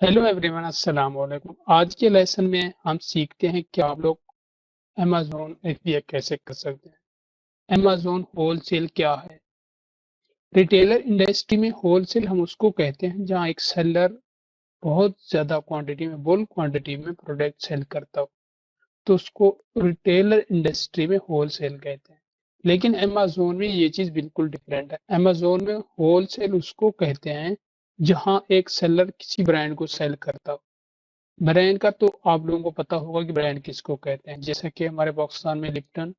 Hello everyone, अस्सलाम वालेकुम। आज के लेसन में हम सीखते हैं कि आप लोग अमेज़न एफबीए कैसे कर सकते हैं। अमेज़न होलसेल क्या है? रिटेलर इंडस्ट्री में होलसेल हम उसको कहते हैं जहां एक सेलर बहुत ज़्यादा क्वांटिटी में, बल्क क्वांटिटी में प्रोडक्ट सेल करता हो, तो उसको रिटेलर इंडस्ट्री में होलसेल कहते हैं। लेकिन अमेज़न में ये चीज़ बिल्कुल डिफरेंट है। अमेज़न में होलसेल उसको कहते हैं जहां एक सेलर किसी ब्रांड को सेल करता हो। ब्रांड का तो आप लोगों को पता होगा कि ब्रांड किसको कहते हैं। जैसे कि हमारे पाकिस्तान में लिप्टन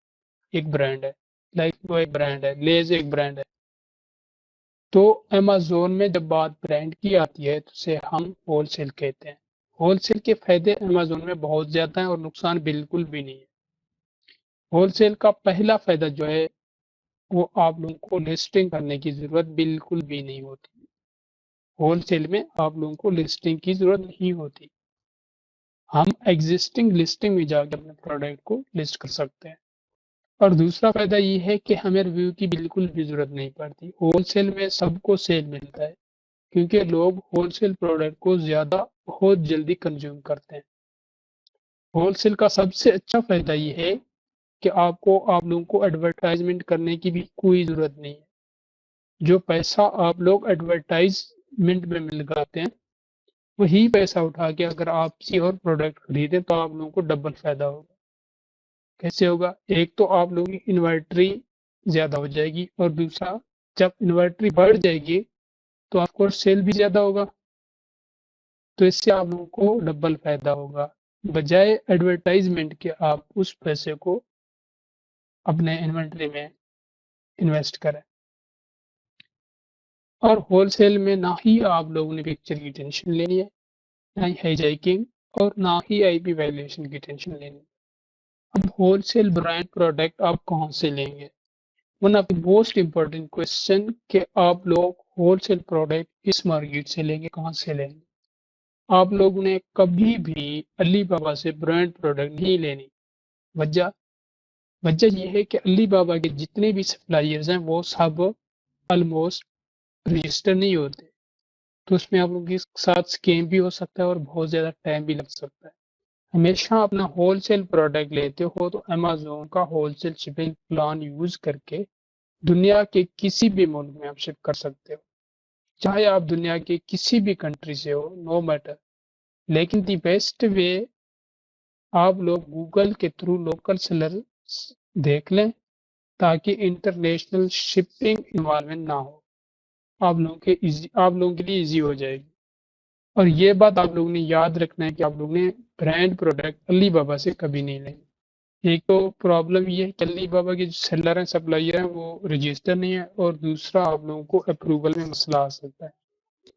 एक ब्रांड है, लाइक वो एक ब्रांड है, लेज एक ब्रांड है। तो अमेज़न में जब बात ब्रांड की आती है तो उसे हम होलसेल कहते हैं। होलसेल के फायदे अमेज़न में बहुत ज्यादा हैं और नुकसान बिल्कुल भी नहीं है। होलसेल का पहला फायदा जो है वो आप लोगों को लिस्टिंग करने की जरूरत बिल्कुल भी नहीं होती। होलसेल में आप लोगों को लिस्टिंग की जरूरत नहीं होती। हम एग्जिस्टिंग लिस्टिंग में जाकर अपने प्रोडक्ट को लिस्ट कर सकते हैं। और दूसरा फायदा ये है कि हमें रिव्यू की बिल्कुल भी जरूरत नहीं पड़ती। होलसेल में सबको सेल मिलता है क्योंकि लोग होलसेल प्रोडक्ट को ज्यादा बहुत जल्दी कंज्यूम करते हैं। होलसेल का सबसे अच्छा फायदा ये है कि आप लोगों को एडवर्टाइजमेंट करने की भी कोई जरूरत नहीं है। जो पैसा आप लोग एडवर्टाइजमेंट में लगाते हैं वही पैसा उठा के अगर आप किसी और प्रोडक्ट खरीदें तो आप लोगों को डबल फायदा होगा। कैसे होगा? एक तो आप लोगों की इन्वेंटरी ज्यादा हो जाएगी और दूसरा, जब इन्वेंटरी बढ़ जाएगी तो आपको सेल भी ज्यादा होगा। तो इससे आप लोगों को डबल फायदा होगा। बजाय एडवर्टाइजमेंट के आप उस पैसे को अपने इन्वेंटरी में इन्वेस्ट करें। और होलसेल में ना ही आप लोगों ने पिक्चर की टेंशन लेनी है, ना ही हाईजैकिंग और ना ही आईपी वायलेशन की टेंशन लेनी है। अब होलसेल ब्रांड प्रोडक्ट आप कहाँ से लेंगे? One of the most important question कि आप लोग होलसेल प्रोडक्ट किस मार्केट से लेंगे, कहाँ से लेंगे? आप लोगों ने कभी भी अली बाबा से ब्रांड प्रोडक्ट नहीं लेनी। वजह वजह यह है कि अली बाबा के जितने भी सप्लायर्स हैं वो सब ऑलमोस्ट रजिस्टर नहीं होते। तो उसमें आप लोगों के साथ स्कैम भी हो सकता है और बहुत ज़्यादा टाइम भी लग सकता है। हमेशा अपना होलसेल प्रोडक्ट लेते हो तो अमेजोन का होलसेल शिपिंग प्लान यूज करके दुनिया के किसी भी मुल्क में आप शिप कर सकते हो, चाहे आप दुनिया के किसी भी कंट्री से हो, नो मैटर। लेकिन दी बेस्ट वे, आप लोग गूगल के थ्रू लोकल सेलर देख लें ताकि इंटरनेशनल शिपिंग इन्वॉल्वमेंट ना हो। आप लोगों के लिए इजी हो जाएगी। और ये बात आप लोगों ने याद रखना है कि आप लोगों ने ब्रांड प्रोडक्ट अली बाबा से कभी नहीं लेंगे। एक तो प्रॉब्लम ये है कि अली बाबा के जो सेलर हैं, सप्लायर हैं, वो रजिस्टर नहीं है। और दूसरा, आप लोगों को अप्रूवल में मसला आ सकता है।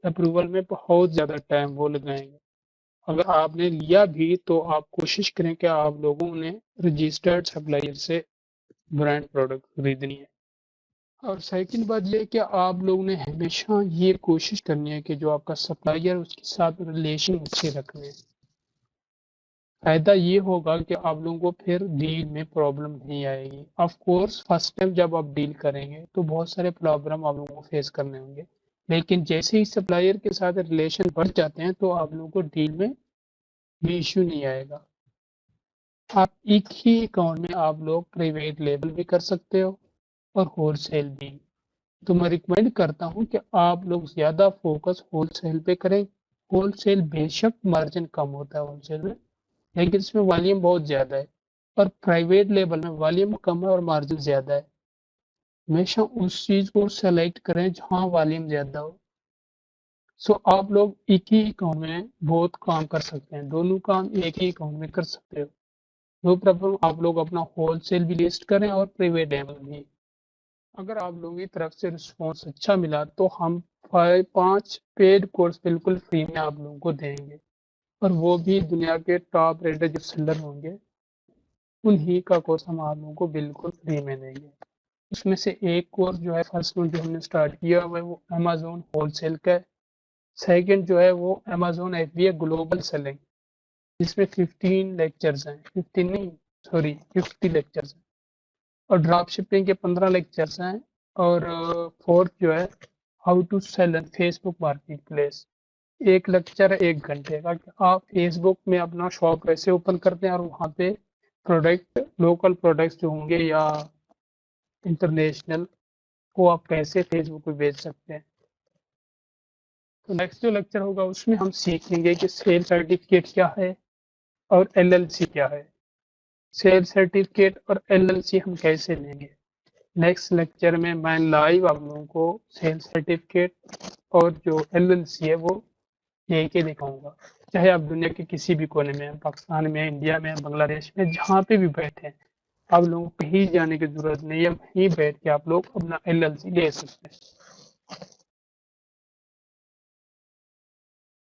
अप्रूवल में बहुत ज़्यादा टाइम वो लगाएंगे। अगर आपने लिया भी तो आप कोशिश करें कि आप लोगों ने रजिस्टर्ड सप्लायर से ब्रांड प्रोडक्ट खरीदनी है। और सेकंड बात यह है कि आप लोगों ने हमेशा ये कोशिश करनी है कि जो आपका सप्लायर है उसके साथ रिलेशन अच्छे रखने हैं। फायदा ये होगा कि आप लोगों को फिर डील में प्रॉब्लम नहीं आएगी। ऑफ कोर्स फर्स्ट टाइम जब आप डील करेंगे तो बहुत सारे प्रॉब्लम आप लोगों को फेस करने होंगे। लेकिन जैसे ही सप्लायर के साथ रिलेशन बढ़ जाते हैं तो आप लोगों को डील में भी इश्यू नहीं आएगा। आप एक ही अकाउंट में आप लोग प्राइवेट लेबल भी कर सकते हो और होलसेल भी। तो मैं रिकमेंड करता हूँ कि आप लोग ज़्यादा फोकस होलसेल पे करें। होलसेल बेशक मार्जिन कम होता है होलसेल में, लेकिन इसमें वॉल्यूम बहुत ज़्यादा है। और प्राइवेट लेबल में वॉल्यूम कम है और मार्जिन ज़्यादा है। हमेशा उस चीज़ को सेलेक्ट करें जहाँ वॉल्यूम ज़्यादा हो। सो आप लोग एक ही अकाउंट में बहुत काम कर सकते हैं, दोनों काम एक ही अकाउंट में कर सकते हो। नो प्रॉब्लम, आप लोग अपना होलसेल भी लिस्ट करें और प्राइवेट लेबल भी। अगर आप लोगों की तरफ से रिस्पॉन्स अच्छा मिला तो हम 5 पेड कोर्स बिल्कुल फ्री में आप लोगों को देंगे। और वो भी दुनिया के टॉप रेटेड जो सेलर होंगे उन्हीं का कोर्स हम आप लोगों को बिल्कुल फ्री में देंगे। उसमें से एक कोर्स जो है, फर्स्ट वन जो हमने स्टार्ट किया हुआ है वो अमेजोन होलसेल का है। सेकंड जो है वो अमेजोन एफबीए ग्लोबल सेलिंग, जिसमें 15 लेक्चर्स हैं, 15 नहीं, सॉरी 50 लेक्चर्स हैं। और ड्रॉप शिपिंग के 15 लेक्चर्स हैं। और फोर्थ जो है how to sell an Facebook market place, ایک لیکچر 1 گھنٹے کا کہ آپ فیس بک میں اپنا شاپ کیسے اوپن کرتے ہیں اور وہاں پہ پروڈکٹ لوکل پروڈکٹس جو ہوں گے یا انٹرنیشنل کو آپ کیسے فیس بک پہ بیچ سکتے ہیں. تو نیکسٹ جو لیکچر ہوگا اس میں ہم سیکھیں گے کہ سیل سرٹیفکیٹ کیا ہے اور LLC کیا ہے. سیل سرٹیفکیٹ اور LLC ہم کیسے لیں گے. نیکسٹ لیکچر میں لائیو آپ لوگوں کو سیل سرٹیفکیٹ اور جو LLC ہے وہ لے کے دکھاؤں گا. چاہے آپ دنیا کے کسی بھی کونے میں پاکستان میں انڈیا میں بنگلہ دیش میں جہاں پہ بھی بیٹھے ہیں آپ لوگوں کو کہیں جانے کی ضرورت نہیں ہے. وہیں بیٹھ کے آپ لوگ اپنا LLC لے سکتے ہیں.